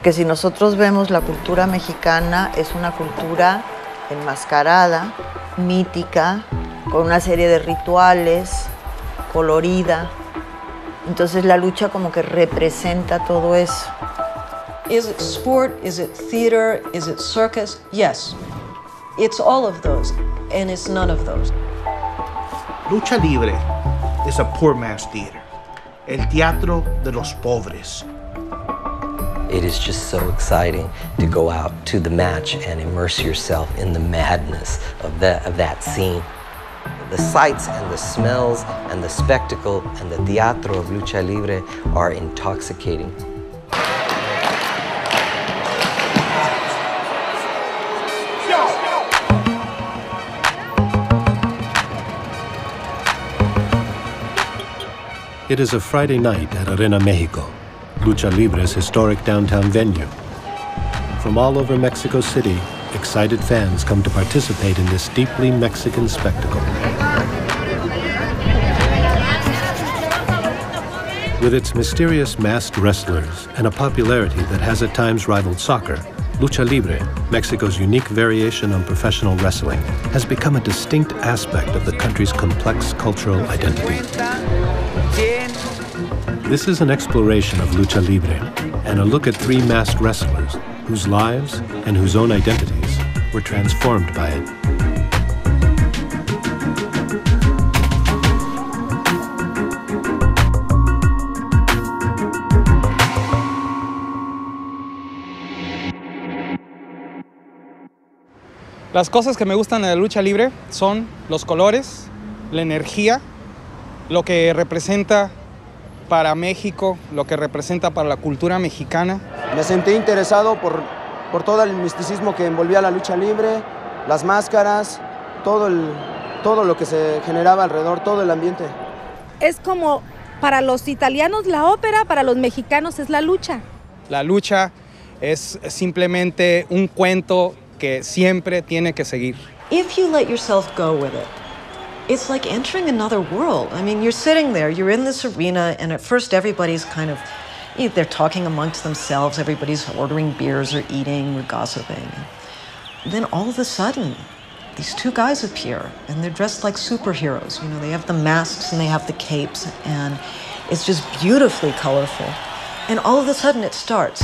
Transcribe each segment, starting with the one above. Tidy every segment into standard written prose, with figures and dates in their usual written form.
Que si nosotros vemos la cultura mexicana, es una cultura enmascarada, mítica, con una serie de rituales, colorida. Entonces la lucha como que representa todo eso. Is it sport? Is it theater? Is it circus? Yes. It's all of those, and it's none of those. Lucha libre is a poor man's theater. El teatro de los pobres. It is just so exciting to go out to the match and immerse yourself in the madness of that scene. The sights and the smells and the spectacle and the teatro of lucha libre are intoxicating. It is a Friday night at Arena Mexico, Lucha Libre's historic downtown venue. From all over Mexico City, excited fans come to participate in this deeply Mexican spectacle. With its mysterious masked wrestlers and a popularity that has at times rivaled soccer, Lucha Libre, Mexico's unique variation on professional wrestling, has become a distinct aspect of the country's complex cultural identity. This is an exploration of Lucha Libre and a look at three masked wrestlers whose lives and whose own identities were transformed by it. Las cosas que me gustan de la lucha libre son los colores, la energía, lo que representa para México, lo que representa para la cultura mexicana. Me sentí interesado por todo el misticismo que envolvía la lucha libre, las máscaras, todo lo que se generaba alrededor, todo el ambiente. Es como para los italianos la ópera, para los mexicanos es la lucha. La lucha es simplemente un cuento que siempre tiene que seguir. If you let yourself go with it, it's like entering another world. I mean, you're sitting there, you're in this arena, and at first everybody's kind of, they're talking amongst themselves, everybody's ordering beers or eating or gossiping. And then all of a sudden, these two guys appear, and they're dressed like superheroes. You know, they have the masks and they have the capes, and it's just beautifully colorful. And all of a sudden it starts.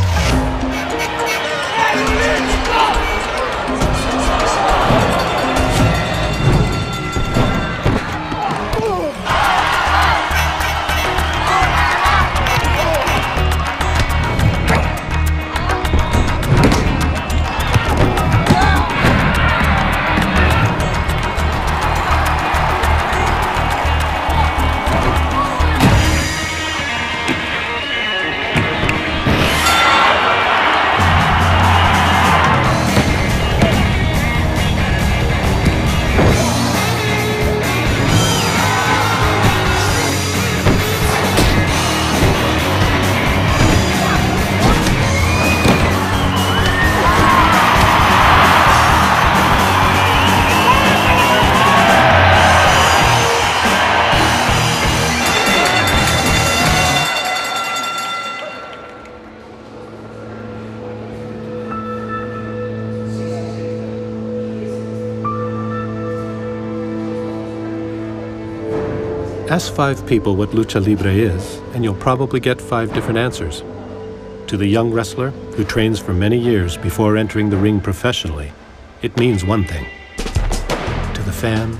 Ask 5 people what lucha libre is, and you'll probably get 5 different answers. To the young wrestler, who trains for many years before entering the ring professionally, it means one thing. To the fan,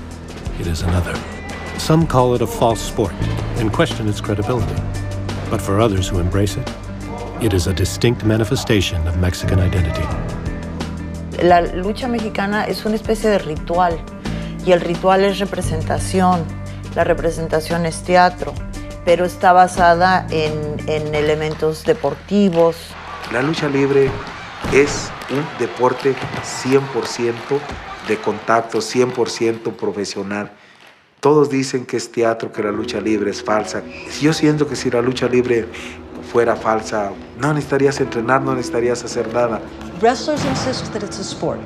it is another. Some call it a false sport and question its credibility. But for others who embrace it, it is a distinct manifestation of Mexican identity. La lucha mexicana es una especie de ritual, y el ritual es representación. La representación es teatro, pero está basada en elementos deportivos. La lucha libre es un deporte 100% de contacto, 100% profesional. Todos dicen que es teatro, que la lucha libre es falsa. Yo siento que si la lucha libre fuera falsa, no necesitarías entrenar, no necesitarías hacer nada. Wrestlers insist that it's a sport.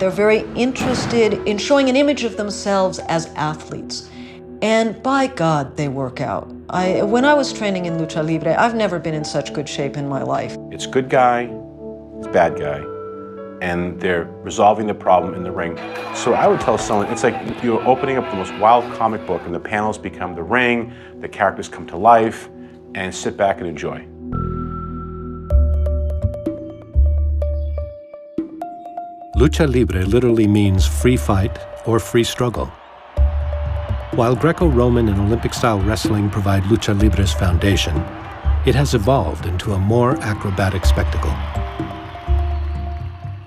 They're very interested in showing an image of themselves as athletes. And by God, they work out. When I was training in Lucha Libre, I've never been in such good shape in my life. It's good guy, it's bad guy, and they're resolving the problem in the ring. So I would tell someone, it's like you're opening up the most wild comic book and the panels become the ring, the characters come to life, and sit back and enjoy. Lucha Libre literally means free fight or free struggle. While Greco-Roman and Olympic-style wrestling provide Lucha Libre's foundation, it has evolved into a more acrobatic spectacle.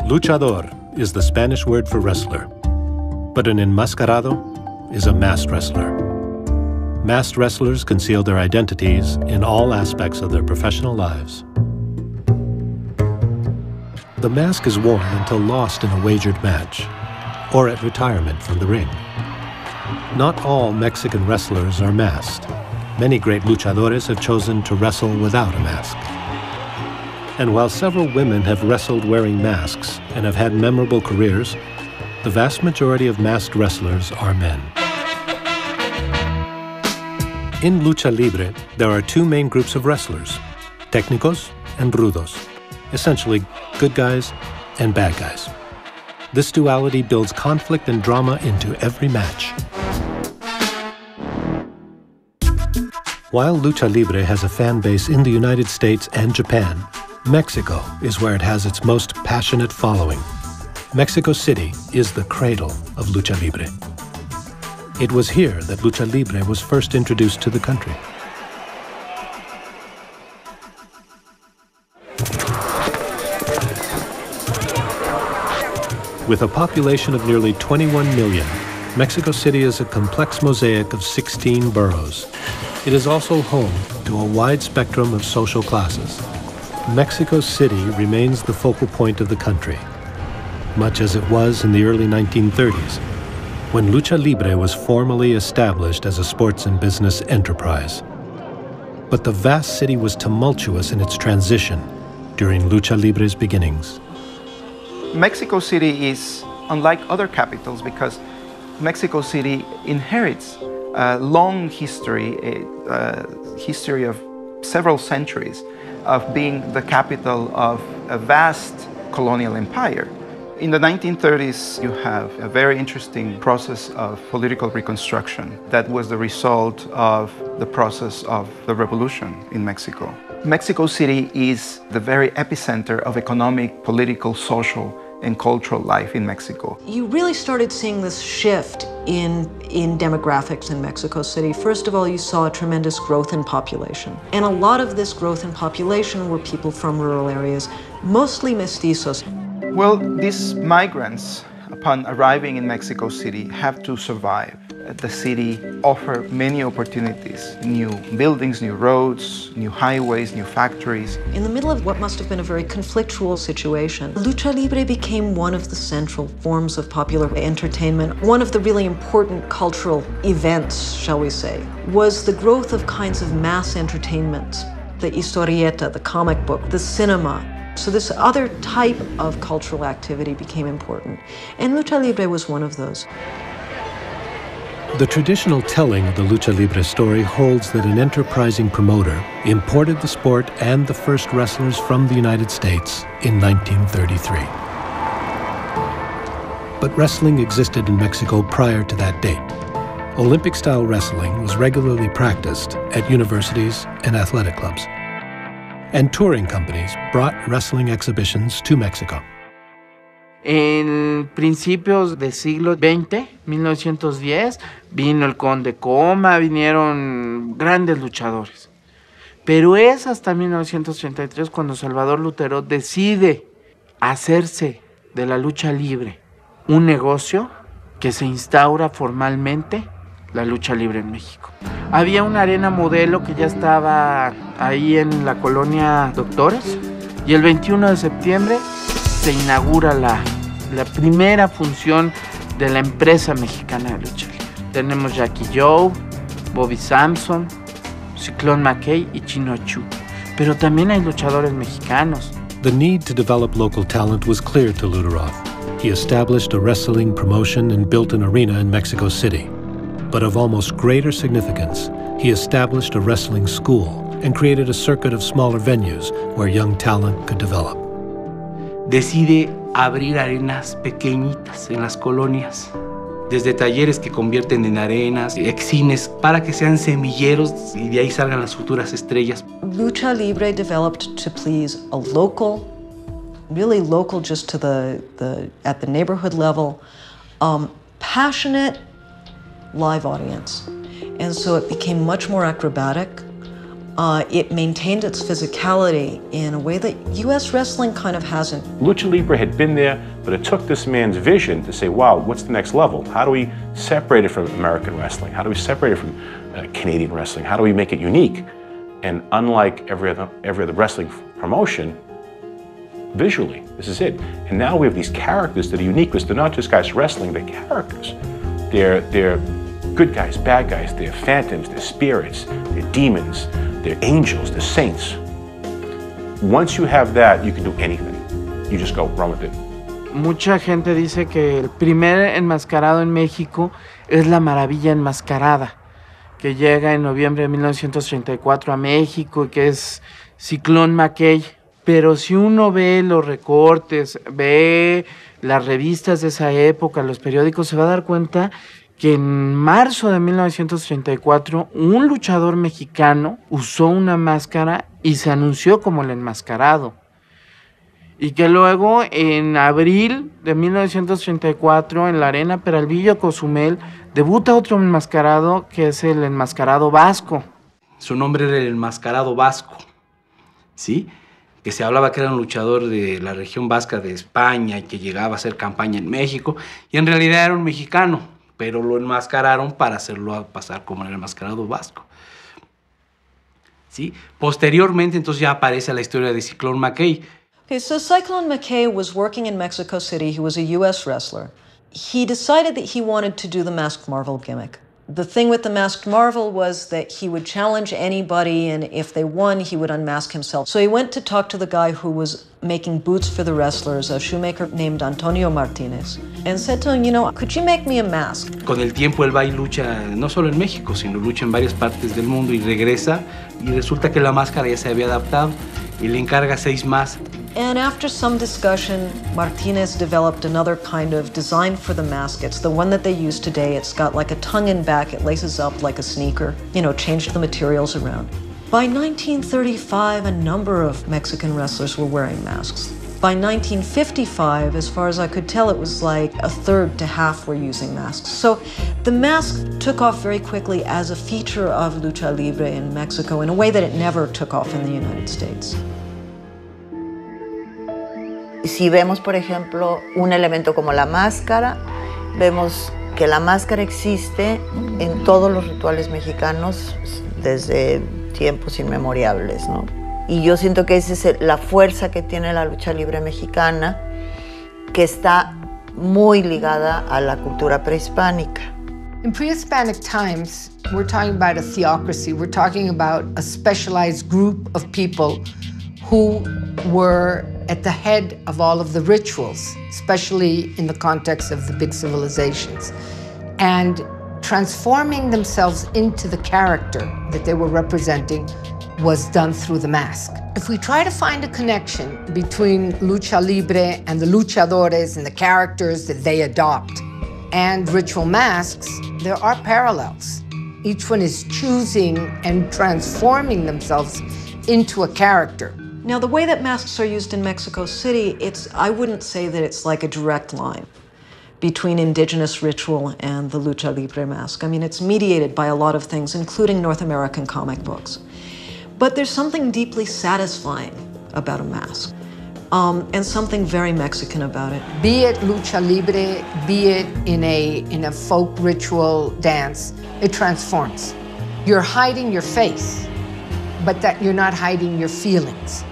Luchador is the Spanish word for wrestler, but an enmascarado is a masked wrestler. Masked wrestlers conceal their identities in all aspects of their professional lives. The mask is worn until lost in a wagered match, or at retirement from the ring. Not all Mexican wrestlers are masked. Many great luchadores have chosen to wrestle without a mask. And while several women have wrestled wearing masks and have had memorable careers, the vast majority of masked wrestlers are men. In Lucha Libre, there are two main groups of wrestlers, técnicos and rudos, essentially good guys and bad guys. This duality builds conflict and drama into every match. While Lucha Libre has a fan base in the United States and Japan, Mexico is where it has its most passionate following. Mexico City is the cradle of Lucha Libre. It was here that Lucha Libre was first introduced to the country. With a population of nearly 21 million, Mexico City is a complex mosaic of 16 boroughs. It is also home to a wide spectrum of social classes. Mexico City remains the focal point of the country, much as it was in the early 1930s, when Lucha Libre was formally established as a sports and business enterprise. But the vast city was tumultuous in its transition during Lucha Libre's beginnings. Mexico City is unlike other capitals because Mexico City inherits a long history, a history of several centuries of being the capital of a vast colonial empire. In the 1930s, you have a very interesting process of political reconstruction that was the result of the process of the revolution in Mexico. Mexico City is the very epicenter of economic, political, social, and cultural life in Mexico. You really started seeing this shift in demographics in Mexico City. First of all, you saw a tremendous growth in population. And a lot of this growth in population were people from rural areas, mostly mestizos. Well, these migrants, upon arriving in Mexico City, have to survive. The city offers many opportunities, new buildings, new roads, new highways, new factories. In the middle of what must have been a very conflictual situation, Lucha Libre became one of the central forms of popular entertainment. One of the really important cultural events, shall we say, was the growth of kinds of mass entertainment, the historieta, the comic book, the cinema. So this other type of cultural activity became important, and Lucha Libre was one of those. The traditional telling of the Lucha Libre story holds that an enterprising promoter imported the sport and the first wrestlers from the United States in 1933. But wrestling existed in Mexico prior to that date. Olympic-style wrestling was regularly practiced at universities and athletic clubs. And touring companies brought wrestling exhibitions to Mexico. En principios del siglo XX, 1910, vino el Conde Coma, vinieron grandes luchadores. Pero es hasta 1933 cuando Salvador Lutero decide hacerse de la lucha libre un negocio que se instaura formalmente la lucha libre en México. Había una arena modelo que ya estaba ahí en la colonia Doctores y el 21 de septiembre se inaugura la primera función de la empresa mexicana de lucha libre. Tenemos Jackie Joe, Bobby Samson, Ciclón McKay y Chino Chu. Pero también hay luchadores mexicanos. The need to develop local talent was clear to Luteroff. he established a wrestling promotion and built an arena in Mexico City. But of almost greater significance, he established a wrestling school and created a circuit of smaller venues where young talent could develop. Decide abrir arenas pequeñitas en las colonias, desde talleres que convierten en arenas, excines, para que sean semilleros y de ahí salgan las futuras estrellas. Lucha Libre developed to please a local, really local just to at the neighborhood level, passionate live audience. And so it became much more acrobatic. It maintained its physicality in a way that U.S. wrestling kind of hasn't. Lucha Libre had been there, but it took this man's vision to say, wow, what's the next level? How do we separate it from American wrestling? How do we separate it from Canadian wrestling? How do we make it unique? And unlike every other wrestling promotion, visually, this is it. And now we have these characters that are unique because they're not just guys wrestling, they're characters. They're good guys, bad guys, they're phantoms, they're spirits, they're demons, they're angels, they're saints. Once you have that, you can do anything. You just go, run with it. Mucha gente dice que el primer enmascarado en México es la Maravilla Enmascarada, que llega en noviembre de 1934 a México y que es Ciclón McKay. Pero si uno ve los recortes, ve las revistas de esa época, los periódicos, se va a dar cuenta que en marzo de 1934 un luchador mexicano usó una máscara y se anunció como el enmascarado. Y que luego en abril de 1934 en la Arena Peralvillo Cozumel debuta otro enmascarado que es el enmascarado vasco. Su nombre era el enmascarado vasco, ¿sí? Que se hablaba que era un luchador de la región vasca de España y que llegaba a hacer campaña en México, y en realidad era un mexicano, pero lo enmascararon para hacerlo pasar como el enmascarado vasco. ¿Sí? Posteriormente, entonces ya aparece la historia de Ciclón McKay. Okay, so Cyclone McKay was working in Mexico City. He was a U.S. wrestler. He decided that he wanted to do the Masked Marvel gimmick. The thing with the Masked Marvel was that he would challenge anybody, and if they won, he would unmask himself. So he went to talk to the guy who was making boots for the wrestlers, a shoemaker named Antonio Martinez, and said to him, you know, could you make me a mask? Con el tiempo él va y lucha no solo en México, sino lucha en varias partes del mundo y regresa, y resulta que la máscara ya se había adaptado y le encarga 6 más. And after some discussion, Martinez developed another kind of design for the mask. It's the one that they use today. It's got like a tongue and back. It laces up like a sneaker. You know, changed the materials around. By 1935, a number of Mexican wrestlers were wearing masks. By 1955, as far as I could tell, it was like a third to half were using masks. So the mask took off very quickly as a feature of Lucha Libre in Mexico in a way that it never took off in the United States. Si vemos, por ejemplo, un elemento como la máscara, vemos que la máscara existe en todos los rituales mexicanos desde tiempos inmemorables, ¿no? Y yo siento que esa es la fuerza que tiene la lucha libre mexicana, que está muy ligada a la cultura prehispánica. In pre-Hispanic times, we're talking about a theocracy. We're talking about a specialized group of people who were at the head of all of the rituals, especially in the context of the big civilizations, and transforming themselves into the character that they were representing was done through the mask. If we try to find a connection between lucha libre and the luchadores and the characters that they adopt and ritual masks, there are parallels. Each one is choosing and transforming themselves into a character. Now, the way that masks are used in Mexico City, I wouldn't say that it's like a direct line between indigenous ritual and the lucha libre mask. I mean, it's mediated by a lot of things, including North American comic books. But there's something deeply satisfying about a mask, and something very Mexican about it. Be it lucha libre, be it in a folk ritual dance, it transforms. You're hiding your face, but that you're not hiding your feelings.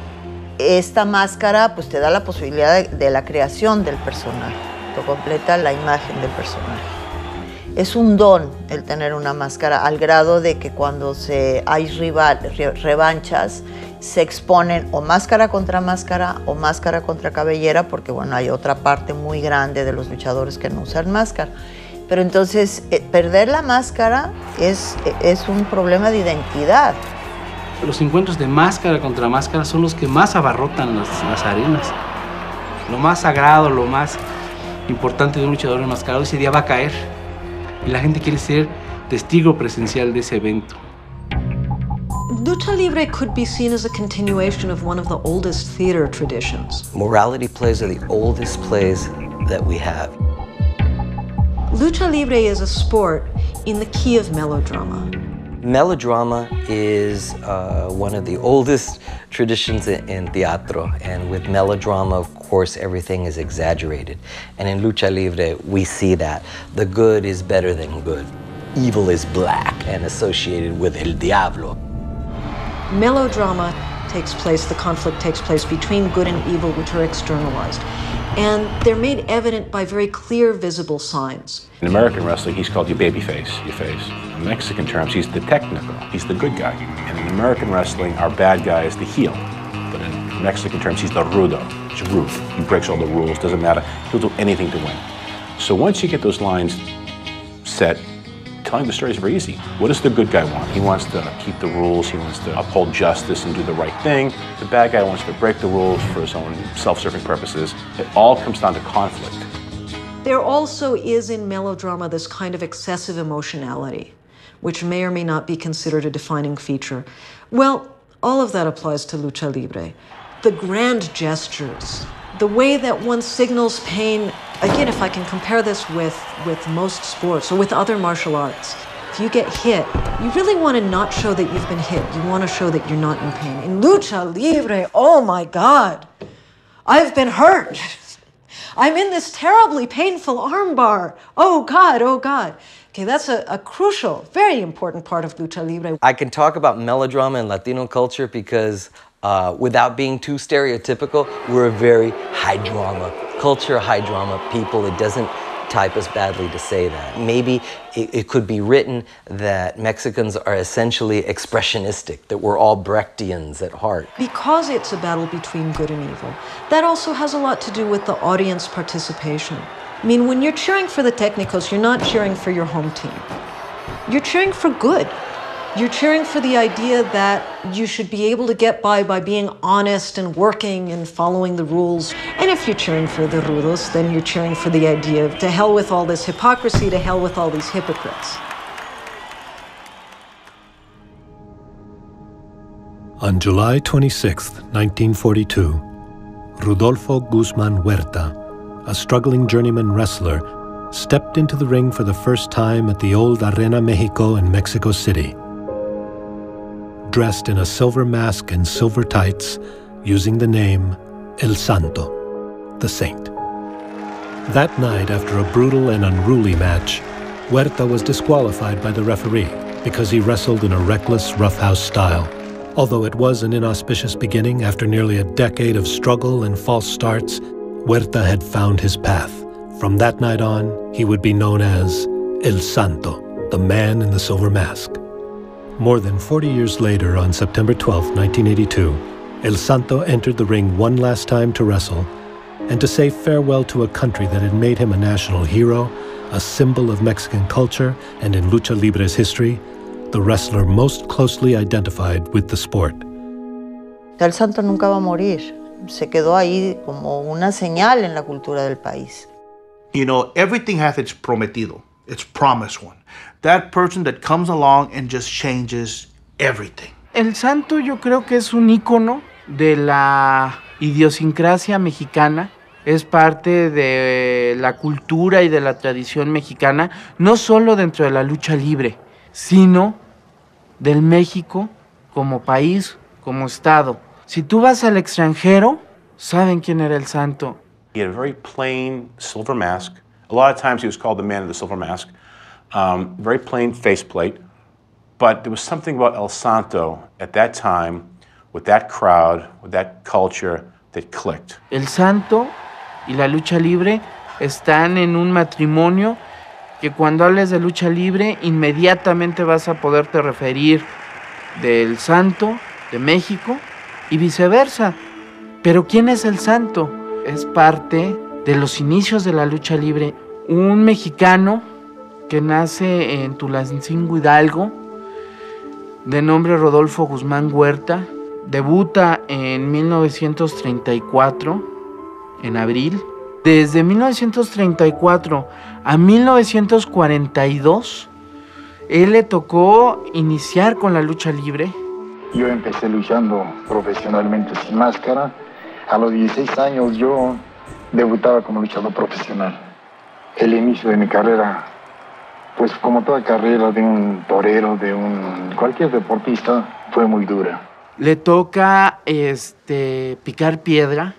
Esta máscara pues te da la posibilidad de la creación del personaje, te completa la imagen del personaje. Es un don el tener una máscara al grado de que cuando hay revanchas se exponen o máscara contra cabellera, porque bueno, hay otra parte muy grande de los luchadores que no usan máscara. Pero entonces, perder la máscara es un problema de identidad. Los encuentros de máscara contra máscara son los que más abarrotan las arenas. Lo más sagrado, lo más importante de un luchador enmascarado, ese día va a caer. Y la gente quiere ser testigo presencial de ese evento. Lucha Libre could be seen as a continuation of one of the oldest theater traditions. Morality plays are the oldest plays that we have. Lucha Libre is a sport in the key of melodrama. Melodrama is one of the oldest traditions in teatro, and with melodrama, of course, everything is exaggerated. And in Lucha Libre, we see that. The good is better than good. Evil is black and associated with El Diablo. Melodrama takes place, the conflict takes place between good and evil, which are externalized. And they're made evident by very clear, visible signs. In American wrestling, he's called your babyface, your face. In Mexican terms, he's the technical, he's the good guy. And in American wrestling, our bad guy is the heel. But in Mexican terms, he's the rudo, he's rude. He breaks all the rules, doesn't matter, he'll do anything to win. So once you get those lines set, telling the story is very easy. What does the good guy want? He wants to keep the rules, he wants to uphold justice and do the right thing. The bad guy wants to break the rules for his own self-serving purposes. It all comes down to conflict. There also is in melodrama this kind of excessive emotionality, which may or may not be considered a defining feature. Well, all of that applies to Lucha Libre. The grand gestures, the way that one signals pain. Again, if I can compare this with most sports or with other martial arts, if you get hit, you really want to not show that you've been hit. You want to show that you're not in pain. In Lucha Libre, oh my God, I've been hurt. I'm in this terribly painful armbar. Oh God, oh God. Okay, that's a crucial, very important part of Lucha Libre. I can talk about melodrama in Latino culture because without being too stereotypical, we're a very high drama culture, high drama people. It doesn't type us badly to say that. Maybe it could be written that Mexicans are essentially expressionistic, that we're all Brechtians at heart. Because it's a battle between good and evil, that also has a lot to do with the audience participation. I mean, when you're cheering for the Técnicos, you're not cheering for your home team. You're cheering for good. You're cheering for the idea that you should be able to get by being honest and working and following the rules. And if you're cheering for the rudos, then you're cheering for the idea of to hell with all this hypocrisy, to hell with all these hypocrites. On July 26, 1942, Rodolfo Guzman Huerta, a struggling journeyman wrestler, stepped into the ring for the first time at the old Arena Mexico in Mexico City. Dressed in a silver mask and silver tights, using the name El Santo, the Saint. That night, after a brutal and unruly match, Huerta was disqualified by the referee because he wrestled in a reckless, roughhouse style. Although it was an inauspicious beginning after nearly a decade of struggle and false starts, Huerta had found his path. From that night on, he would be known as El Santo, the man in the silver mask. More than 40 years later, on September 12, 1982, El Santo entered the ring one last time to wrestle and to say farewell to a country that had made him a national hero, a symbol of Mexican culture, and in Lucha Libre's history, the wrestler most closely identified with the sport. El Santo nunca va a morir. Se quedó ahí como una señal en la cultura del país. You know, everything has its prometido, its promised one. That person that comes along and just changes everything. El Santo yo creo que es un ícono de la idiosincrasia mexicana. Es parte de la cultura y de la tradición mexicana, no solo dentro de la lucha libre, sino del México como país, como estado. Si tú vas al extranjero, saben quién era el Santo. He had a very plain silver mask. A lot of times he was called the man of the silver mask. Very plain faceplate. But there was something about El Santo at that time, with that crowd, with that culture, that clicked. El Santo y la lucha libre están en un matrimonio que cuando hables de lucha libre, inmediatamente vas a poderte referir del Santo, de México, y viceversa. Pero ¿quién es el Santo? Es parte de los inicios de la lucha libre. Un mexicano que nace en Tulancingo, Hidalgo, de nombre Rodolfo Guzmán Huerta, debuta en 1934, en abril. Desde 1934 a 1942, él le tocó iniciar con la lucha libre. Yo empecé luchando profesionalmente sin máscara. A los 16 años yo debutaba como luchador profesional. El inicio de mi carrera, pues como toda carrera de un torero, de cualquier deportista, fue muy dura. Le toca picar piedra,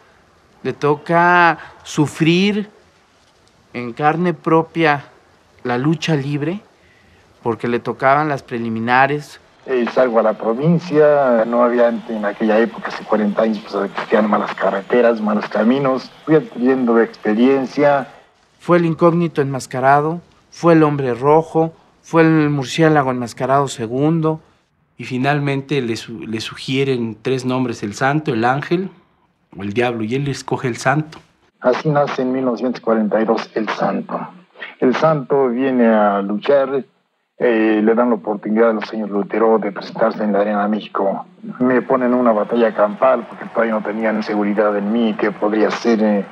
le toca sufrir en carne propia la lucha libre, porque le tocaban las preliminares. Salgo a la provincia, no había en aquella época, hace 40 años, pues existían malas carreteras, malos caminos. Fui adquiriendo experiencia. Fue el incógnito enmascarado, fue el hombre rojo, fue el murciélago enmascarado segundo. Y finalmente le sugieren 3 nombres, el santo, el ángel o el diablo, y él escoge el santo. Así nace en 1942 el santo. El santo viene a luchar. Le dan la oportunidad a los señores Lutero de presentarse en la Arena de México. Me ponen una batalla campal porque todavía no tenían seguridad en mí, qué podría ser.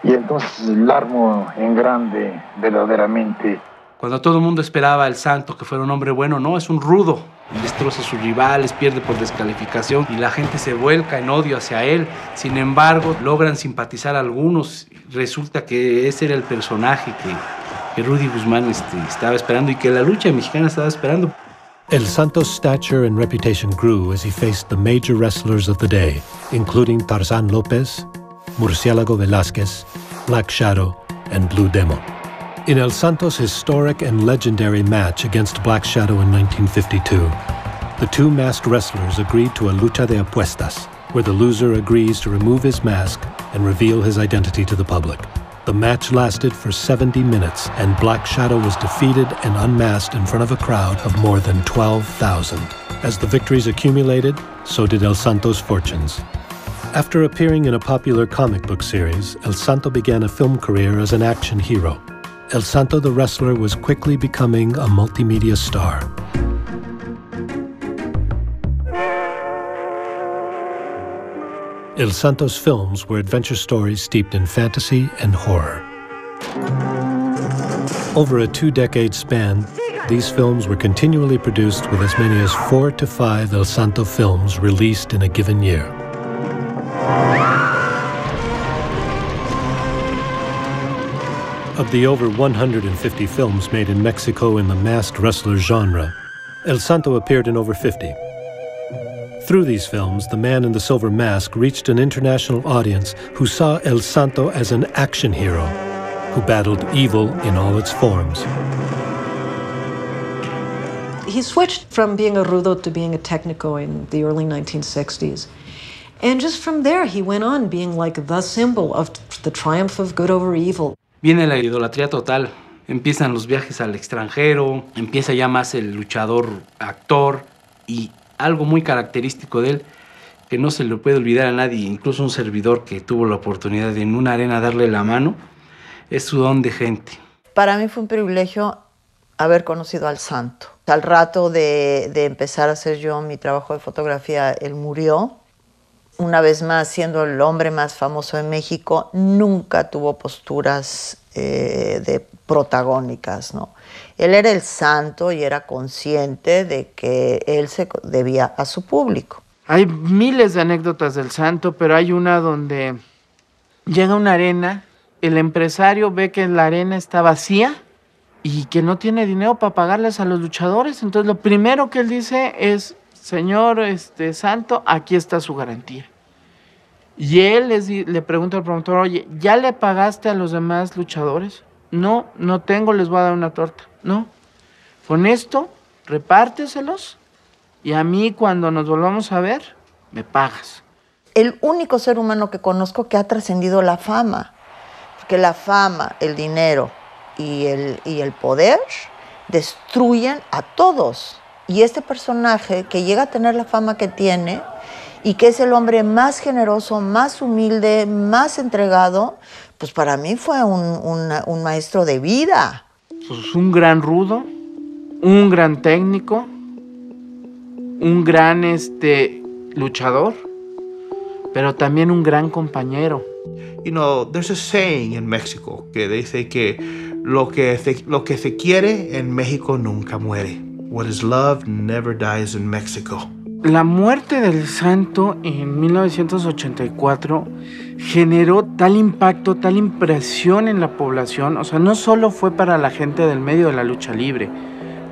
Y entonces la armo en grande, verdaderamente. Cuando todo el mundo esperaba al santo que fuera un hombre bueno, no, es un rudo. Destroza a sus rivales, pierde por descalificación y la gente se vuelca en odio hacia él. Sin embargo, logran simpatizar a algunos. Resulta que ese era el personaje que Rudy Guzmán estaba esperando y que la lucha mexicana estaba esperando. El Santo's stature and reputation grew as he faced the major wrestlers of the day, including Tarzán López, Murciélago Velázquez, Black Shadow, and Blue Demon. In El Santo's historic and legendary match against Black Shadow in 1952, the 2 masked wrestlers agreed to a lucha de apuestas, where the loser agrees to remove his mask and reveal his identity to the public. The match lasted for 70 minutes, and Black Shadow was defeated and unmasked in front of a crowd of more than 12,000. As the victories accumulated, so did El Santo's fortunes. After appearing in a popular comic book series, El Santo began a film career as an action hero. El Santo the wrestler was quickly becoming a multimedia star. El Santo's films were adventure stories steeped in fantasy and horror. Over a 2-decade span, these films were continually produced with as many as 4 to 5 El Santo films released in a given year. Of the over 150 films made in Mexico in the masked wrestler genre, El Santo appeared in over 50. Through these films, the man in the silver mask reached an international audience who saw El Santo as an action hero who battled evil in all its forms. He switched from being a rudo to being a técnico in the early 1960s. And just from there, he went on being like the symbol of the triumph of good over evil. Viene la idolatría total. Empiezan los viajes al extranjero, empieza ya más el luchador actor y algo muy característico de él, que no se le puede olvidar a nadie, incluso un servidor que tuvo la oportunidad de en una arena darle la mano, es su don de gente. Para mí fue un privilegio haber conocido al santo. Al rato de empezar a hacer yo mi trabajo de fotografía, él murió. Una vez más, siendo el hombre más famoso de México, nunca tuvo posturas de protagónicas, ¿no? Él era el santo y era consciente de que él se debía a su público. Hay miles de anécdotas del santo, pero hay una donde llega a una arena, el empresario ve que la arena está vacía y que no tiene dinero para pagarles a los luchadores. Entonces lo primero que él dice es: señor santo, aquí está su garantía. Y él le pregunta al promotor: oye, ¿ya le pagaste a los demás luchadores? No, no tengo, les voy a dar una torta. No, con esto repárteselos y a mí cuando nos volvamos a ver, me pagas. El único ser humano que conozco que ha trascendido la fama, porque la fama, el dinero y el poder destruyen a todos. Y este personaje que llega a tener la fama que tiene y que es el hombre más generoso, más humilde, más entregado, pues para mí fue un maestro de vida. Pues un gran rudo, un gran técnico, un gran luchador, pero también un gran compañero. You know, there's a saying in Mexico que dice que lo que se quiere en México nunca muere. What is loved never dies in Mexico. La muerte del santo en 1984 generó tal impacto, tal impresión en la población. O sea, no solo fue para la gente del medio de la lucha libre,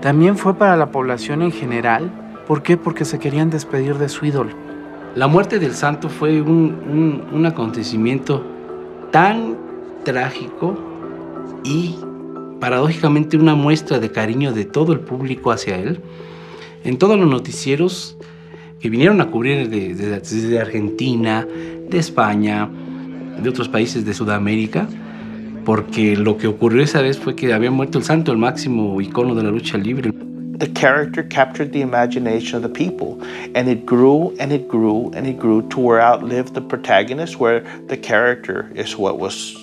también fue para la población en general. ¿Por qué? Porque se querían despedir de su ídolo. La muerte del santo fue un acontecimiento tan trágico y paradójicamente una muestra de cariño de todo el público hacia él. En todos los noticieros que vinieron a cubrir desde Argentina, de España, de otros países de Sudamérica, porque lo que ocurrió esa vez fue que había muerto el santo, el máximo icono de la lucha libre. The character captured the imagination of the people, and it grew and it grew and it grew to where outlived the protagonist, where the character is what was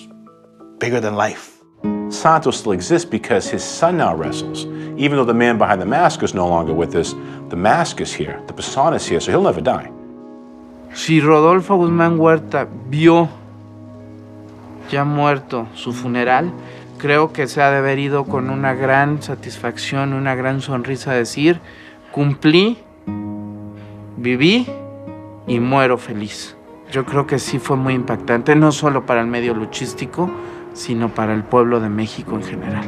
bigger than life. Santo still exists because his son now wrestles. Even though the man behind the mask is no longer with us, the mask is here, the persona is here, so he'll never die. Si Rodolfo Guzmán Huerta vio ya muerto su funeral, creo que se ha de haber ido con una gran satisfacción, una gran sonrisa, decir, cumplí, viví y muero feliz. Yo creo que sí fue muy impactante, no solo para el medio luchístico, sino para el pueblo de México en general.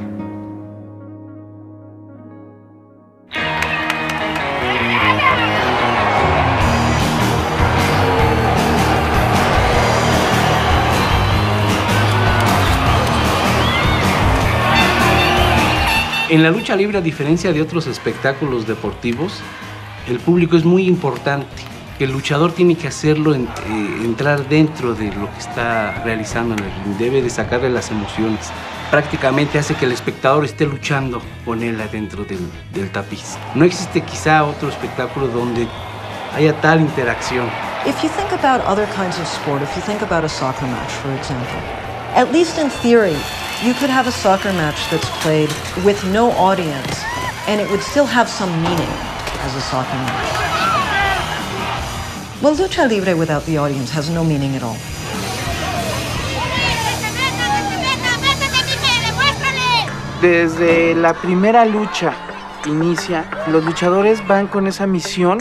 En la lucha libre, a diferencia de otros espectáculos deportivos, el público es muy importante. El luchador tiene que hacerlo entrar dentro de lo que está realizando en el ring. Debe de sacarle las emociones. Prácticamente hace que el espectador esté luchando con él adentro del tapiz. No existe quizá otro espectáculo donde haya tal interacción. If you think about other kinds of sport, if you think about a soccer match, for example, at least in theory, you could have a soccer match that's played with no audience, and it would still have some meaning as a soccer match. Well, lucha libre without the audience has no meaning at all. Desde la primera lucha que inicia, los luchadores van con esa misión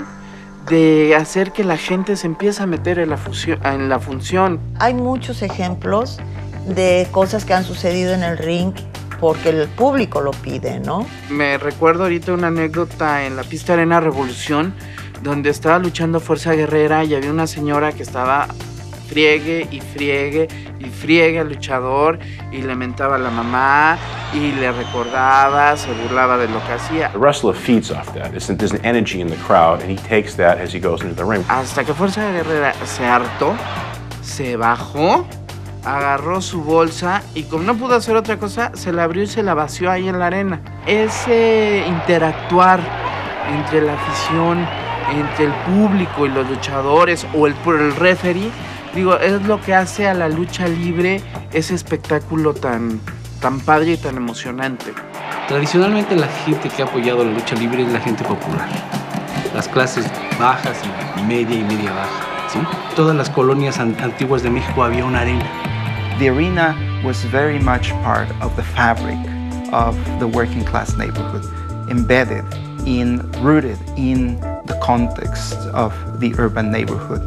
de hacer que la gente se empiece a meter en la función. Hay muchos ejemplos de cosas que han sucedido en el ring porque el público lo pide, ¿no? Me recuerdo ahorita una anécdota en la pista Arena Revolución, donde estaba luchando Fuerza Guerrera y había una señora que estaba friegue y friegue y friegue al luchador y le mentaba a la mamá y le recordaba, se burlaba de lo que hacía. The wrestler feeds off that. There's an energy in the crowd, and he takes that as he goes into the ring. Hasta que Fuerza Guerrera se hartó, se bajó, agarró su bolsa y como no pudo hacer otra cosa, se la abrió y se la vació ahí en la arena. Ese interactuar entre la afición, entre el público y los luchadores o el referee, digo, es lo que hace a la lucha libre ese espectáculo tan padre y tan emocionante. Tradicionalmente la gente que ha apoyado la lucha libre es la gente popular. Las clases bajas y media baja, ¿sí? Todas las colonias antiguas de México había una arena. The arena was very much part of the fabric of the working class neighborhood, embedded rooted in the context of the urban neighborhood.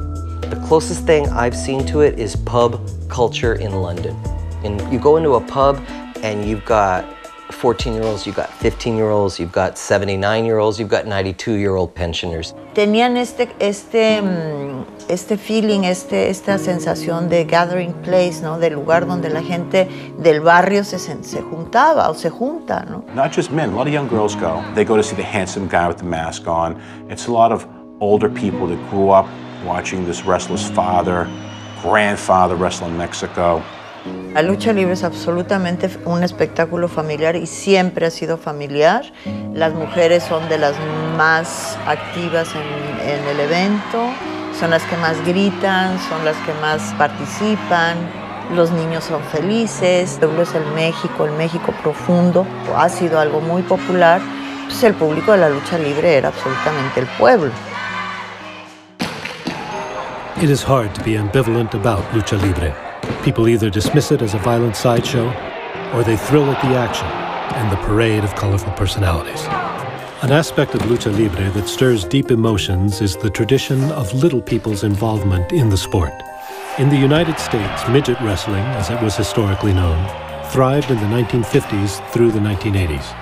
The closest thing I've seen to it is pub culture in London. And you go into a pub and you've got 14-year-olds, you've got 15-year-olds, you've got 79-year-olds, you've got 92-year-old pensioners. Tenían este feeling, esta sensación de gathering place, ¿no? Del lugar donde la gente del barrio se juntaba o se junta, ¿no? Not just men, a lot of young girls go. They go to see the handsome guy with the mask on. It's a lot of older people that grew up watching this wrestler's father, grandfather wrestle in Mexico. La lucha libre es absolutamente un espectáculo familiar y siempre ha sido familiar. Las mujeres son de las más activas en el evento. Son las que más gritan, son las que más participan, los niños son felices. El pueblo es el México profundo. Ha sido algo muy popular. Pues el público de la lucha libre era absolutamente el pueblo. It is hard to be ambivalent about lucha libre. People either dismiss it as a violent sideshow, or they thrill at the action and the parade of colorful personalities. An aspect of lucha libre that stirs deep emotions is the tradition of little people's involvement in the sport. In the United States, midget wrestling, as it was historically known, thrived in the 1950s through the 1980s.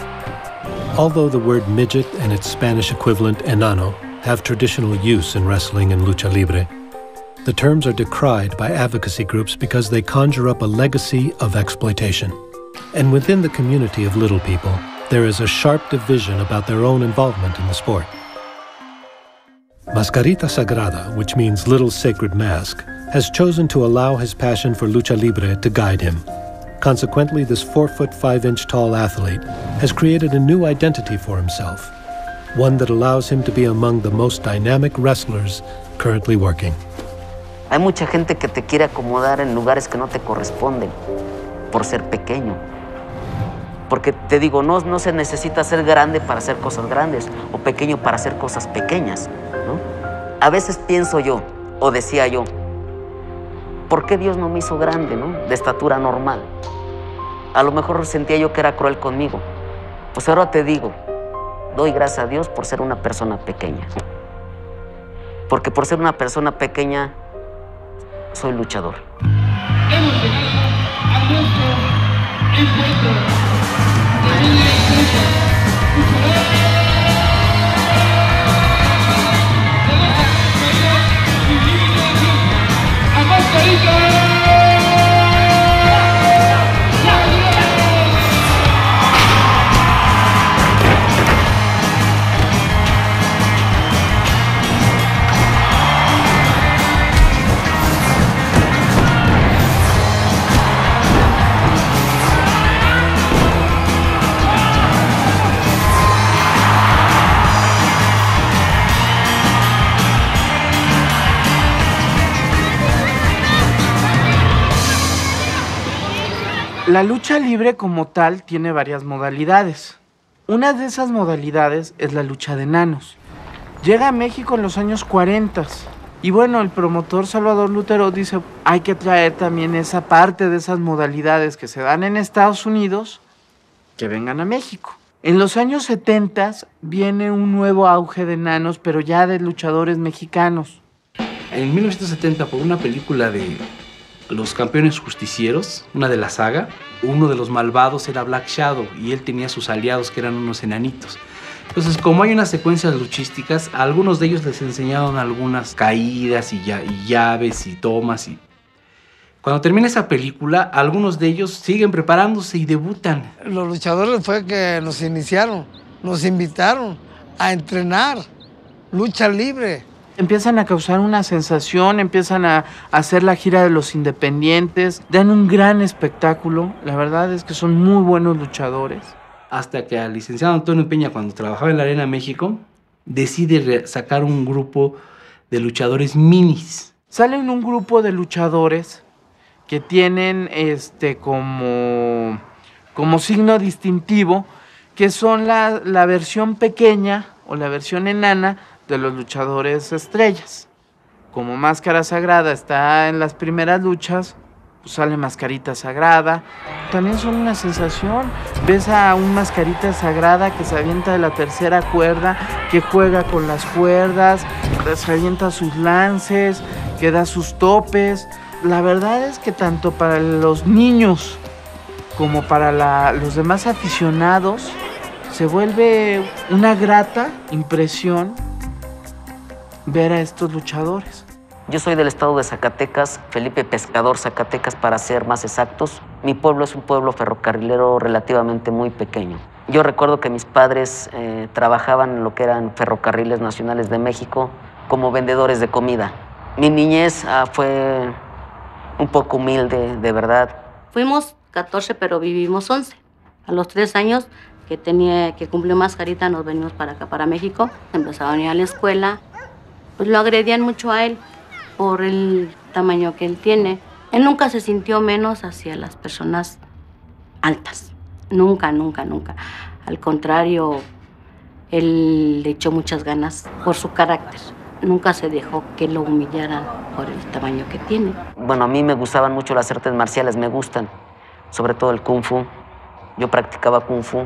Although the word midget and its Spanish equivalent enano have traditional use in wrestling and lucha libre, the terms are decried by advocacy groups because they conjure up a legacy of exploitation. And within the community of little people, there is a sharp division about their own involvement in the sport. Mascarita Sagrada, which means little sacred mask, has chosen to allow his passion for lucha libre to guide him. Consequently, this 4'5" tall athlete has created a new identity for himself, one that allows him to be among the most dynamic wrestlers currently working. Hay mucha gente que te quiere acomodar en lugares que no te corresponden por ser pequeño. Porque te digo, no se necesita ser grande para hacer cosas grandes o pequeño para hacer cosas pequeñas, ¿no? A veces pienso yo, o decía yo, ¿por qué Dios no me hizo grande, ¿no? De estatura normal? A lo mejor sentía yo que era cruel conmigo. Pues ahora te digo, doy gracias a Dios por ser una persona pequeña. Porque por ser una persona pequeña, soy luchador. Hemos llegado a nuestro encuentro. La lucha libre como tal tiene varias modalidades. Una de esas modalidades es la lucha de enanos. Llega a México en los años 40 y bueno, el promotor Salvador Lutero dice hay que traer también esa parte de esas modalidades que se dan en Estados Unidos que vengan a México. En los años 70 viene un nuevo auge de enanos, pero ya de luchadores mexicanos. En 1970, por una película de Los Campeones Justicieros, una de la saga, uno de los malvados era Black Shadow y él tenía sus aliados que eran unos enanitos. Entonces, como hay unas secuencias luchísticas, a algunos de ellos les enseñaron algunas caídas y llaves y tomas. Y cuando termina esa película, algunos de ellos siguen preparándose y debutan. Los luchadores fue que nos iniciaron, nos invitaron a entrenar lucha libre. Empiezan a causar una sensación, empiezan a hacer la gira de los independientes, dan un gran espectáculo, la verdad es que son muy buenos luchadores. Hasta que al licenciado Antonio Peña, cuando trabajaba en la Arena México, decide sacar un grupo de luchadores minis. Salen un grupo de luchadores que tienen como signo distintivo, que son la versión pequeña o la versión enana de los luchadores estrellas. Como Máscara Sagrada está en las primeras luchas, pues sale Mascarita Sagrada. También son una sensación. Ves a un Mascarita Sagrada que se avienta de la tercera cuerda, que juega con las cuerdas, se avienta sus lances, que da sus topes. La verdad es que tanto para los niños como para los demás aficionados se vuelve una grata impresión ver a estos luchadores. Yo soy del estado de Zacatecas, Felipe Pescador, Zacatecas para ser más exactos. Mi pueblo es un pueblo ferrocarrilero relativamente muy pequeño. Yo recuerdo que mis padres trabajaban en lo que eran Ferrocarriles Nacionales de México como vendedores de comida. Mi niñez fue un poco humilde, de verdad. Fuimos 14, pero vivimos 11. A los 3 años que cumplió Mascarita, nos venimos para acá, para México. Empezaba a venir a la escuela. pues lo agredían mucho a él por el tamaño que él tiene. Él nunca se sintió menos hacia las personas altas. Nunca, nunca, nunca. Al contrario, él le echó muchas ganas por su carácter. Nunca se dejó que lo humillaran por el tamaño que tiene. Bueno, a mí me gustaban mucho las artes marciales, me gustan. Sobre todo el Kung Fu. Yo practicaba Kung Fu.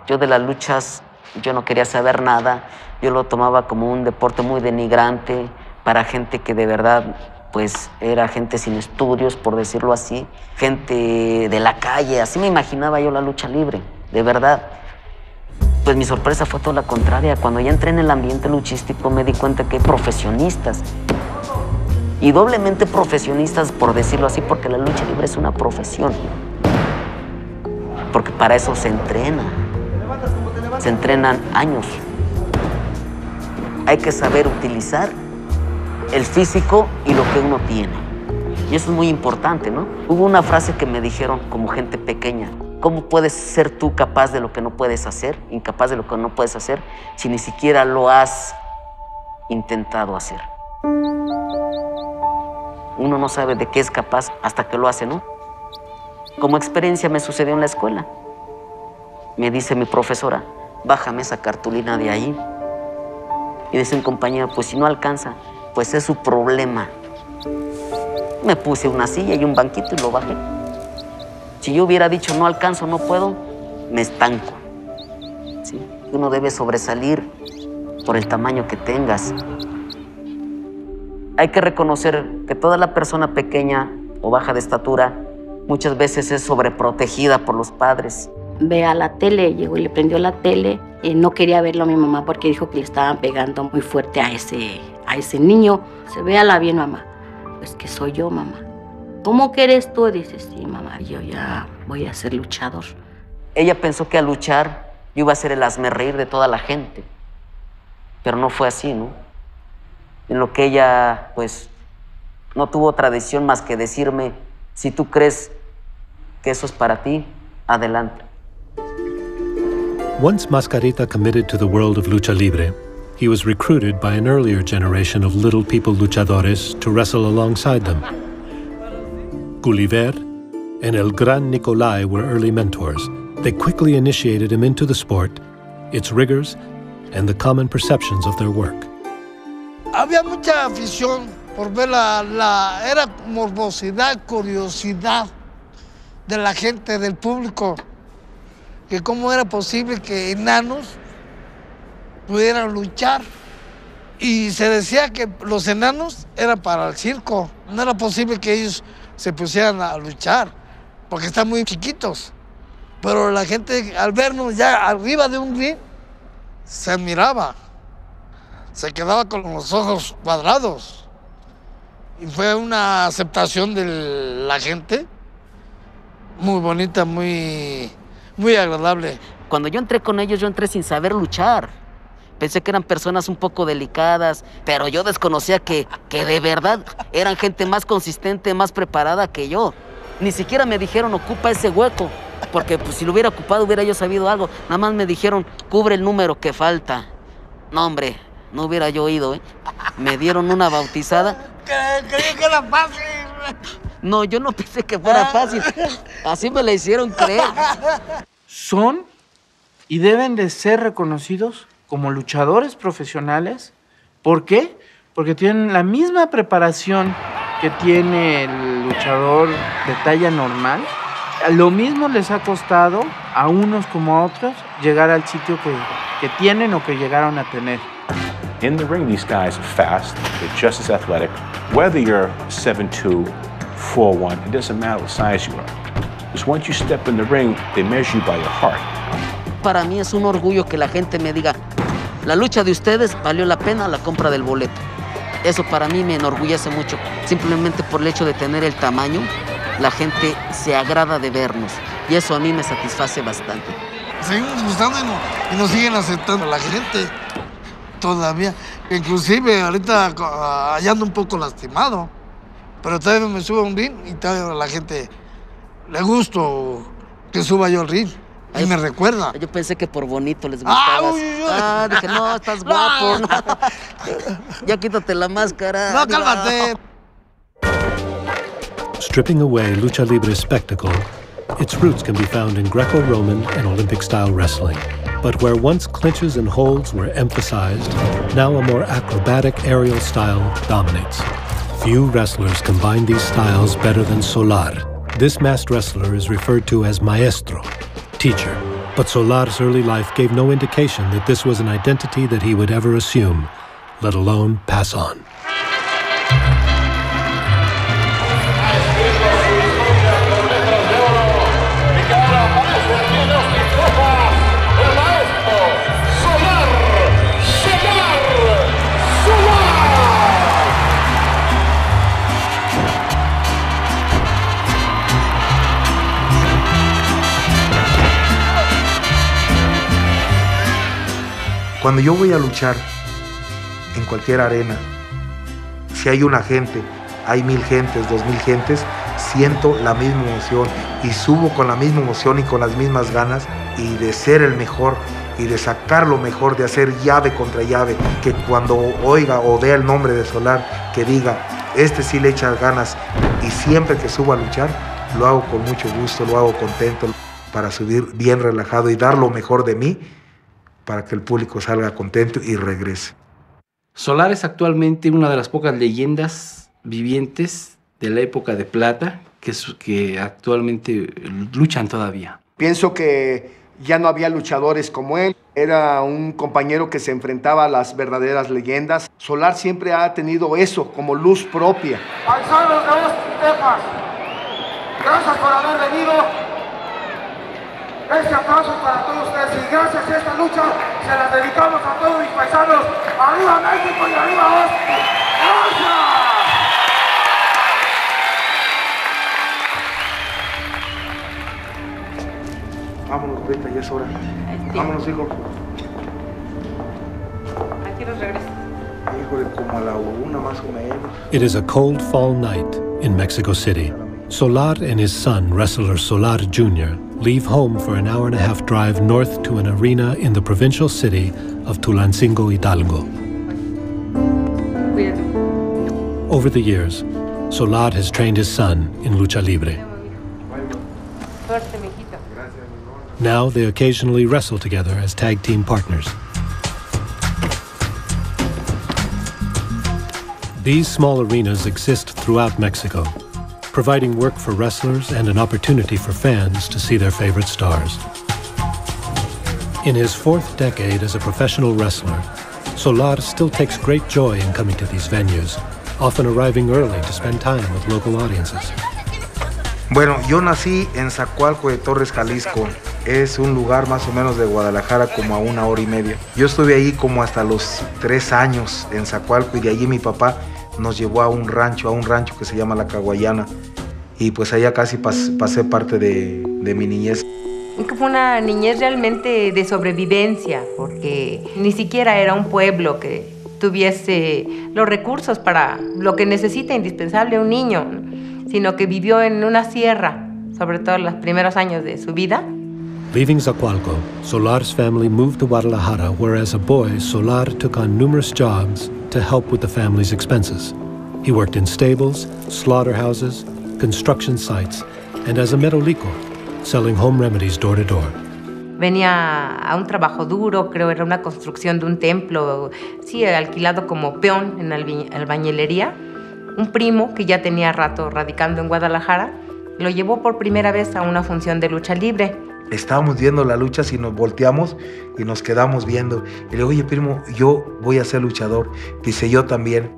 Yo de las luchas, yo no quería saber nada. Yo lo tomaba como un deporte muy denigrante para gente que de verdad, pues, era gente sin estudios, por decirlo así. Gente de la calle, así me imaginaba yo la lucha libre, de verdad. Pues mi sorpresa fue toda la contraria. Cuando ya entré en el ambiente luchístico me di cuenta que hay profesionistas. Y doblemente profesionistas, por decirlo así, porque la lucha libre es una profesión. Porque para eso se entrena. Se entrenan años. Hay que saber utilizar el físico y lo que uno tiene. Y eso es muy importante, ¿no? Hubo una frase que me dijeron como gente pequeña. ¿Cómo puedes ser tú capaz de lo que no puedes hacer, incapaz de lo que no puedes hacer, si ni siquiera lo has intentado hacer? Uno no sabe de qué es capaz hasta que lo hace, ¿no? Como experiencia me sucedió en la escuela. Me dice mi profesora, bájame esa cartulina de ahí. Y dice un compañero, pues si no alcanza, pues es su problema. Me puse una silla y un banquito y lo bajé. Si yo hubiera dicho no alcanzo, no puedo, me estanco. ¿Sí? Uno debe sobresalir por el tamaño que tengas. Hay que reconocer que toda la persona pequeña o baja de estatura muchas veces es sobreprotegida por los padres. Ve a la tele, llegó y le prendió la tele. No quería verlo a mi mamá porque dijo que le estaban pegando muy fuerte a ese niño. Se véala bien, mamá. Pues que soy yo, mamá. ¿Cómo que eres tú? Dice, sí, mamá, yo ya voy a ser luchador. Ella pensó que al luchar yo iba a ser el hazmerreír de toda la gente. Pero no fue así, ¿no? En lo que ella, pues, no tuvo otra decisión más que decirme, si tú crees que eso es para ti, adelante. Once Mascarita committed to the world of lucha libre, he was recruited by an earlier generation of little people luchadores to wrestle alongside them. Gulliver and El Gran Nicolai were early mentors. They quickly initiated him into the sport, its rigors, and the common perceptions of their work. Había mucha afición por ver era morbosidad, curiosidad de la gente, del público, que cómo era posible que enanos pudieran luchar. Y se decía que los enanos eran para el circo, no era posible que ellos se pusieran a luchar, porque están muy chiquitos. Pero la gente, al vernos ya arriba de un ring, se admiraba. Se quedaba con los ojos cuadrados. Y fue una aceptación de la gente muy bonita, muy agradable. Cuando yo entré con ellos, yo entré sin saber luchar. Pensé que eran personas un poco delicadas, pero yo desconocía que de verdad eran gente más consistente, más preparada que yo. Ni siquiera me dijeron, ocupa ese hueco, porque pues, si lo hubiera ocupado hubiera yo sabido algo. Nada más me dijeron, cubre el número que falta. No, hombre, no hubiera yo oído, ¿eh? Me dieron una bautizada. Creí que era fácil. No, yo no pensé que fuera fácil. Así me la hicieron creer. Son y deben de ser reconocidos como luchadores profesionales. ¿Por qué? Porque tienen la misma preparación que tiene el luchador de talla normal. Lo mismo les ha costado a unos como a otros llegar al sitio que tienen o que llegaron a tener. In the ring, these guys are fast, they're just as athletic. Whether you're 7'2", 4'1", it doesn't matter what size you are. Because once you step in the ring, they measure you by your heart. Para mí es un orgullo que la gente me diga, la lucha de ustedes valió la pena la compra del boleto. Eso para mí me enorgullece mucho. Simplemente por el hecho de tener el tamaño, la gente se agrada de vernos. Y eso a mí me satisface bastante. Seguimos gustando y nos siguen aceptando la gente todavía. Inclusive ahorita ando un poco lastimado, pero todavía me subo a un ring y todavía a la gente le gusto que suba yo al ring. Y me recuerda. Yo pensé que por bonito les gustaba. Uy. Dije, no, estás guapo. Ya quítate la máscara. No, cálmate. Stripping away lucha libre spectacle, its roots can be found in Greco-Roman and Olympic-style wrestling. But where once clinches and holds were emphasized, now a more acrobatic aerial style dominates. Few wrestlers combine these styles better than Solar. This masked wrestler is referred to as maestro, teacher. But Solar's early life gave no indication that this was an identity that he would ever assume, let alone pass on. Cuando yo voy a luchar en cualquier arena, si hay una gente, hay 1000 gentes, 2000 gentes, siento la misma emoción y subo con la misma emoción y con las mismas ganas y de ser el mejor y de sacar lo mejor, de hacer llave contra llave, que cuando oiga o vea el nombre de Solar, que diga, este sí le echa ganas, y siempre que subo a luchar, lo hago con mucho gusto, lo hago contento, para subir bien relajado y dar lo mejor de mí, para que el público salga contento y regrese. Solar es actualmente una de las pocas leyendas vivientes de la época de plata que actualmente luchan todavía. Pienso que ya no había luchadores como él. Era un compañero que se enfrentaba a las verdaderas leyendas. Solar siempre ha tenido eso como luz propia. Paisanos de los Tepas, gracias por haber venido. Este aplauso para todos ustedes y gracias a esta lucha se las dedicamos a todos mis paisanos. ¡Arriba México y arriba Austin! ¡Gracias! Vámonos, Rita, ya es hora. Vámonos, hijo. ¿A qué nos regresa? Híjole, como a la 1 más o menos. It is a cold fall night in Mexico City. Solar and his son, wrestler Solar Jr., leave home for an hour-and-a-half drive north to an arena in the provincial city of Tulancingo, Hidalgo. Over the years, Solar has trained his son in lucha libre. Now they occasionally wrestle together as tag team partners. These small arenas exist throughout Mexico, providing work for wrestlers and an opportunity for fans to see their favorite stars. In his 4th decade as a professional wrestler, Solar still takes great joy in coming to these venues, often arriving early to spend time with local audiences. Bueno, yo nací en Zacualco de Torres, Jalisco. Es un lugar más o menos de Guadalajara, como a 1 hora y media. Yo estuve ahí como hasta los 3 años en Zacualco y de allí mi papá nos llevó a un rancho que se llama La Caguayana, y pues allá casi pasé parte de mi niñez. Fue una niñez realmente de sobrevivencia, porque ni siquiera era un pueblo que tuviese los recursos para lo que necesita indispensable un niño, sino que vivió en una sierra, sobre todo en los primeros años de su vida. Leaving Zacualco, Solar's family moved to Guadalajara, where as a boy, Solar took on numerous jobs to help with the family's expenses. He worked in stables, slaughterhouses, construction sites, and as a merolico, selling home remedies door to door. Venía a un trabajo duro, creo era una construcción de un templo, sí, alquilado como peón en albañilería. Un primo que ya tenía rato radicando en Guadalajara lo llevó por primera vez a una función de lucha libre. Estábamos viendo la lucha, si nos volteamos y nos quedamos viendo. Y le digo, oye, primo, yo voy a ser luchador. Dice, yo también.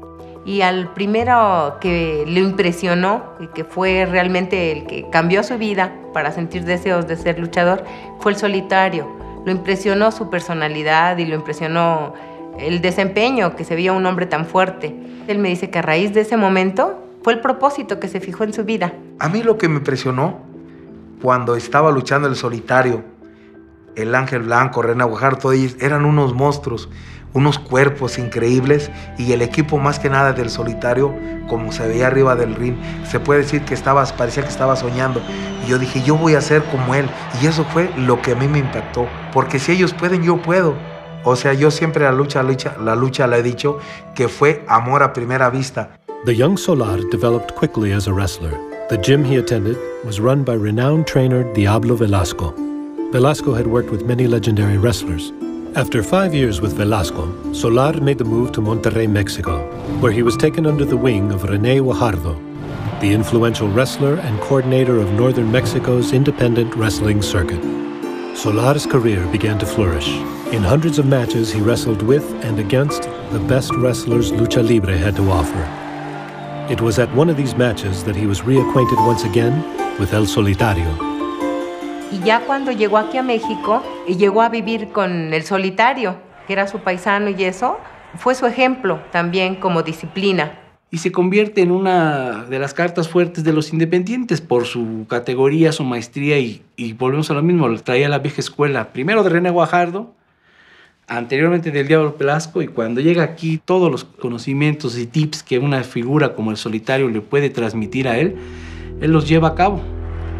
Y al primero que le impresionó y que fue realmente el que cambió su vida para sentir deseos de ser luchador fue el Solitario. Lo impresionó su personalidad y lo impresionó el desempeño, que se veía un hombre tan fuerte. Él me dice que a raíz de ese momento fue el propósito que se fijó en su vida. A mí lo que me impresionó cuando estaba luchando el Solitario, el Ángel Blanco, René Guajardo, todos ellos eran unos monstruos, unos cuerpos increíbles, y el equipo más que nada del Solitario, como se veía arriba del ring, se puede decir que parecía que estaba soñando. Y yo dije, yo voy a ser como él, y eso fue lo que a mí me impactó, porque si ellos pueden, yo puedo. O sea, yo siempre la lucha le he dicho que fue amor a primera vista. The young Solar developed quickly as a wrestler. The gym he attended was run by renowned trainer Diablo Velasco. Velasco had worked with many legendary wrestlers. After 5 years with Velasco, Solar made the move to Monterrey, Mexico, where he was taken under the wing of René Guajardo, the influential wrestler and coordinator of northern Mexico's independent wrestling circuit. Solar's career began to flourish. In hundreds of matches, he wrestled with and against the best wrestlers Lucha Libre had to offer. It was at one of these matches that he was reacquainted once again with El Solitario. Y ya cuando llegó aquí a México, y llegó a vivir con El Solitario, que era su paisano y eso, fue su ejemplo también como disciplina. Y se convierte en una de las cartas fuertes de los independientes por su categoría, su maestría y volvemos a lo mismo, traía la vieja escuela, primero de René Guajardo, anteriormente del Diablo Velasco, y cuando llega aquí todos los conocimientos y tips que una figura como El Solitario le puede transmitir a él los lleva a cabo.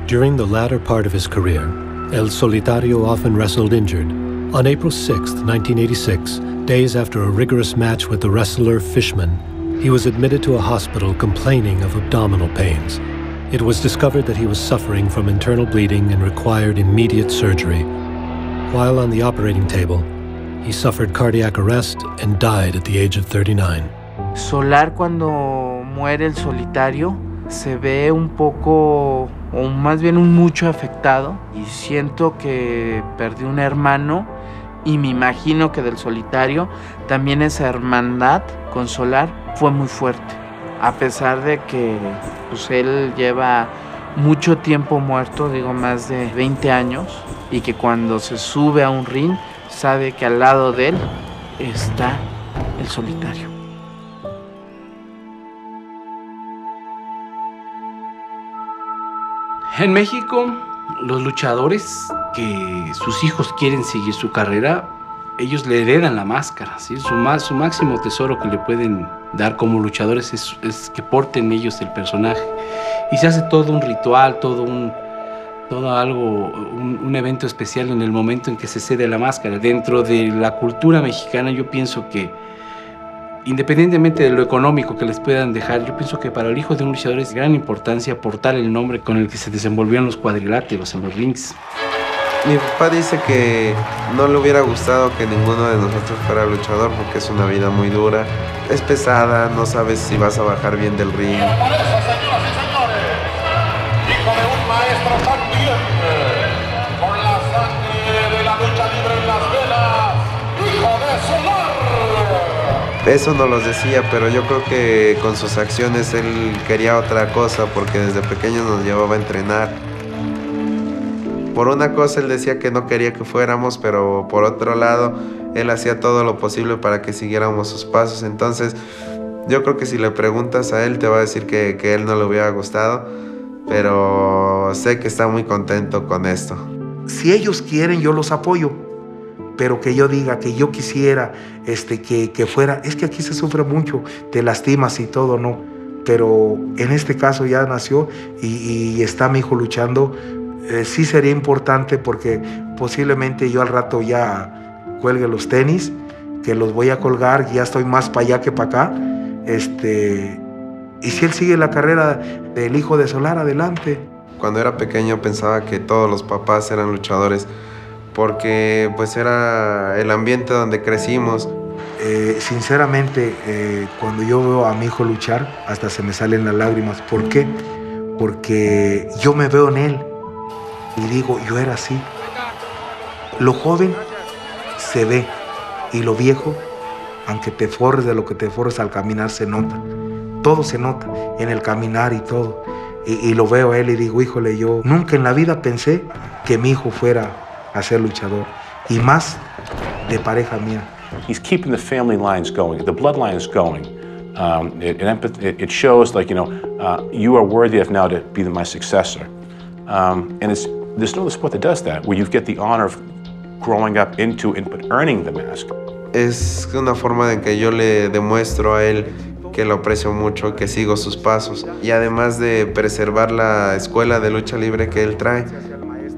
During the latter part of his career, El Solitario often wrestled injured. On April 6, 1986, days after a rigorous match with the wrestler Fishman, he was admitted to a hospital complaining of abdominal pains. It was discovered that he was suffering from internal bleeding and required immediate surgery. While on the operating table, he suffered cardiac arrest and died at the age of 39. Solar, cuando muere El Solitario, se ve un poco, o más bien un mucho afectado, y siento que perdí un hermano, y me imagino que del Solitario también esa hermandad con Solar fue muy fuerte, a pesar de que pues, él lleva mucho tiempo muerto, digo más de 20 años, y que cuando se sube a un ring sabe que al lado de él está El Solitario. En México, los luchadores que sus hijos quieren seguir su carrera, ellos le heredan la máscara, ¿sí? Su máximo tesoro que le pueden dar como luchadores es que porten ellos el personaje. Y se hace todo un ritual, un evento especial en el momento en que se cede la máscara. Dentro de la cultura mexicana yo pienso que, independientemente de lo económico que les puedan dejar, yo pienso que para el hijo de un luchador es de gran importancia portar el nombre con el que se desenvolvían los cuadriláteros en los rings. Mi papá dice que no le hubiera gustado que ninguno de nosotros fuera luchador porque es una vida muy dura, es pesada, no sabes si vas a bajar bien del ring. Eso no los decía, pero yo creo que con sus acciones él quería otra cosa porque desde pequeño nos llevaba a entrenar. Por una cosa él decía que no quería que fuéramos, pero por otro lado él hacía todo lo posible para que siguiéramos sus pasos. Entonces yo creo que si le preguntas a él te va a decir que a él no le hubiera gustado, pero sé que está muy contento con esto. Si ellos quieren, yo los apoyo. Pero que yo diga, que yo quisiera que fuera, es que aquí se sufre mucho, te lastimas y todo, ¿no? Pero en este caso ya nació y está mi hijo luchando. Sí sería importante porque posiblemente yo al rato ya cuelgue los tenis, que los voy a colgar, ya estoy más para allá que para acá. Y si él sigue la carrera del hijo de Solar, adelante. Cuando era pequeño pensaba que todos los papás eran luchadores, porque pues era el ambiente donde crecimos. Sinceramente, cuando yo veo a mi hijo luchar, hasta se me salen las lágrimas. ¿Por qué? Porque yo me veo en él y digo, yo era así. Lo joven se ve y lo viejo, aunque te forres de lo que te forres al caminar, se nota. Todo se nota en el caminar y todo. Y lo veo a él y digo, híjole, yo nunca en la vida pensé que mi hijo fuera a ser luchador, y más de pareja mía. He's keeping the family lines going, the bloodlines going. It shows, like, you are worthy of now to be my successor. And there's no other sport that does that, where you get the honor of growing up into and earning the mask. Es una forma en que yo le demuestro a él que lo aprecio mucho, que sigo sus pasos, y además de preservar la escuela de lucha libre que él trae.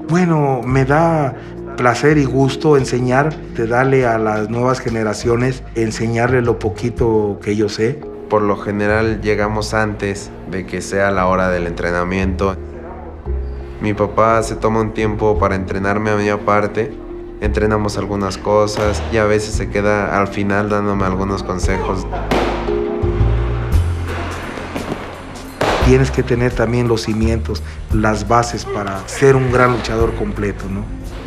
Bueno, me da placer y gusto enseñar, de darle a las nuevas generaciones, enseñarles lo poquito que yo sé. Por lo general llegamos antes de que sea la hora del entrenamiento. Mi papá se toma un tiempo para entrenarme a mí aparte. Entrenamos algunas cosas y a veces se queda al final dándome algunos consejos. Tienes que tener también los cimientos, las bases para ser un gran luchador completo, ¿no?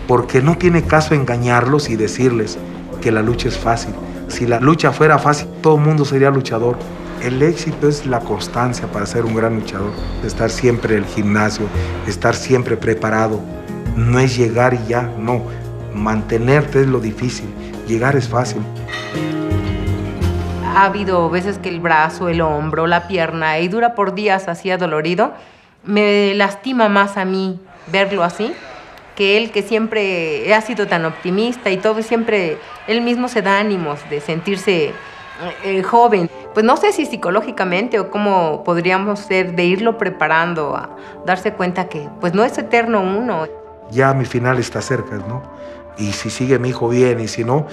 Porque no tiene caso engañarlos y decirles que la lucha es fácil. Si la lucha fuera fácil, todo el mundo sería luchador. El éxito es la constancia para ser un gran luchador. Estar siempre en el gimnasio, estar siempre preparado. No es llegar y ya, no. Mantenerte es lo difícil, llegar es fácil. Ha habido veces que el brazo, el hombro, la pierna, y dura por días así adolorido. Me lastima más a mí verlo así que él, que siempre ha sido tan optimista y todo, y siempre él mismo se da ánimos de sentirse joven. Pues no sé si psicológicamente o cómo podríamos ser de irlo preparando a darse cuenta que pues no es eterno uno. Ya mi final está cerca, ¿no? Y si sigue mi hijo bien, y si no,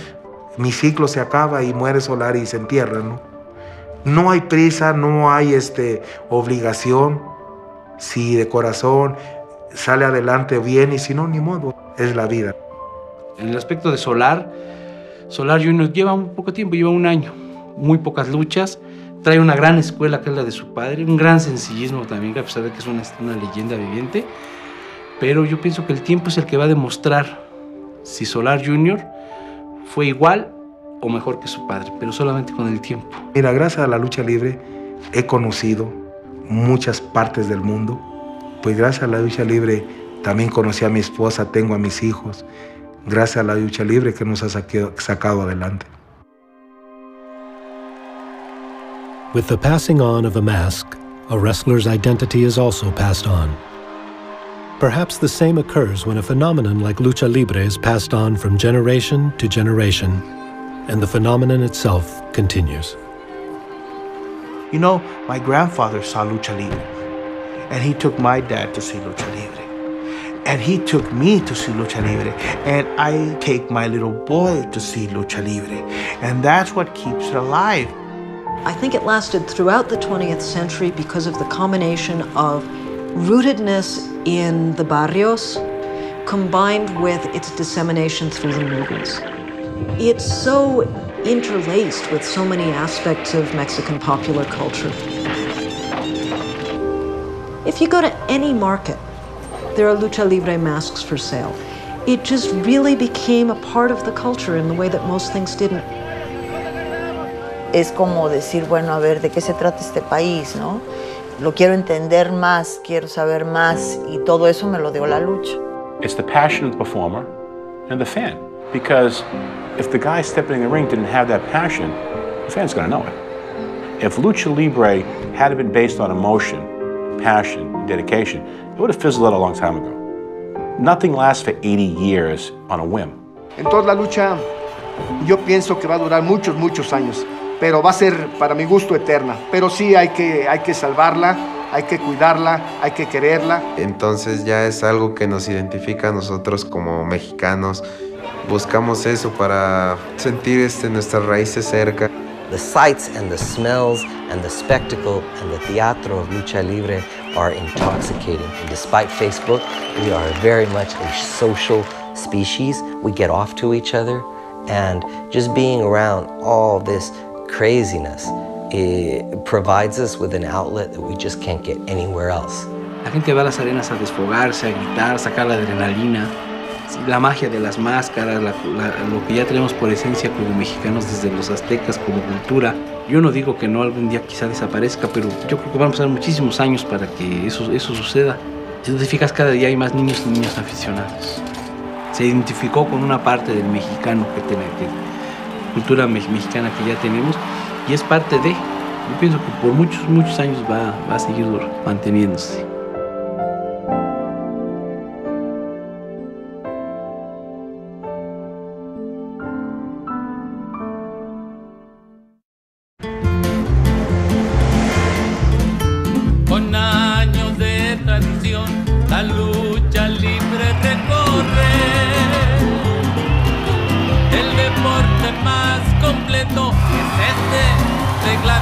mi ciclo se acaba y muere Solari y se entierra, ¿no? No hay prisa, no hay obligación. Si de corazón sale adelante bien, y si no, ni modo, es la vida. En el aspecto de Solar Junior lleva un poco tiempo, lleva un año, muy pocas luchas, trae una gran escuela que es la de su padre, un gran sencillismo también, a pesar de que es una leyenda viviente, pero yo pienso que el tiempo es el que va a demostrar si Solar Junior fue igual o mejor que su padre, pero solamente con el tiempo. Mira, gracias a la lucha libre he conocido muchas partes del mundo. Pues gracias a la lucha libre también conocí a mi esposa, tengo a mis hijos. Gracias a la lucha libre que nos ha sacado adelante. With the passing on of a mask, a wrestler's identity is also passed on. Perhaps the same occurs when a phenomenon like lucha libre is passed on from generation to generation, and the phenomenon itself continues. You know, my grandfather saw lucha libre, and he took my dad to see lucha libre, and he took me to see lucha libre, and I take my little boy to see lucha libre, and that's what keeps it alive. I think it lasted throughout the 20th century because of the combination of rootedness in the barrios combined with its dissemination through the movies. It's so interlaced with so many aspects of Mexican popular culture. If you go to any market, there are lucha libre masks for sale. It just really became a part of the culture in the way that most things didn't. Es como decir, bueno, a ver, ¿de qué se trata este país, no? Lo quiero entender más, quiero saber más, y todo eso me lo dio la lucha. It's the passion of the performer and the fan. Because if the guy stepping in the ring didn't have that passion, the fan's gonna know it. If lucha libre had been based on emotion, passion, and dedication, it would have fizzled out a long time ago. Nothing lasts for 80 years on a whim. Entonces la lucha, yo pienso que va a durar muchos, muchos años. Pero va a ser, para mi gusto, eterna. Pero sí hay que salvarla, hay que cuidarla, hay que quererla. Entonces ya es algo que nos identifica a nosotros como mexicanos. Buscamos eso para sentir nuestras raíces cerca. The sights and the smells and the spectacle and the teatro of lucha libre are intoxicating. Despite Facebook, we are very much a social species. We get off to each other, and just being around all this craziness, it provides us with an outlet that we just can't get anywhere else. La gente va a las arenas a desfogarse, a gritar, a sacar la adrenalina. La magia de las máscaras, lo que ya tenemos por esencia como mexicanos desde los aztecas como cultura. Yo no digo que no algún día quizá desaparezca, pero yo creo que van a pasar muchísimos años para que eso suceda. Si te fijas, cada día hay más niños y niñas aficionados. Se identificó con una parte del mexicano cultura mexicana que ya tenemos, y es parte de. Yo pienso que por muchos, muchos años va a seguir manteniéndose. Con años de tradición, la lucha libre recorre take life.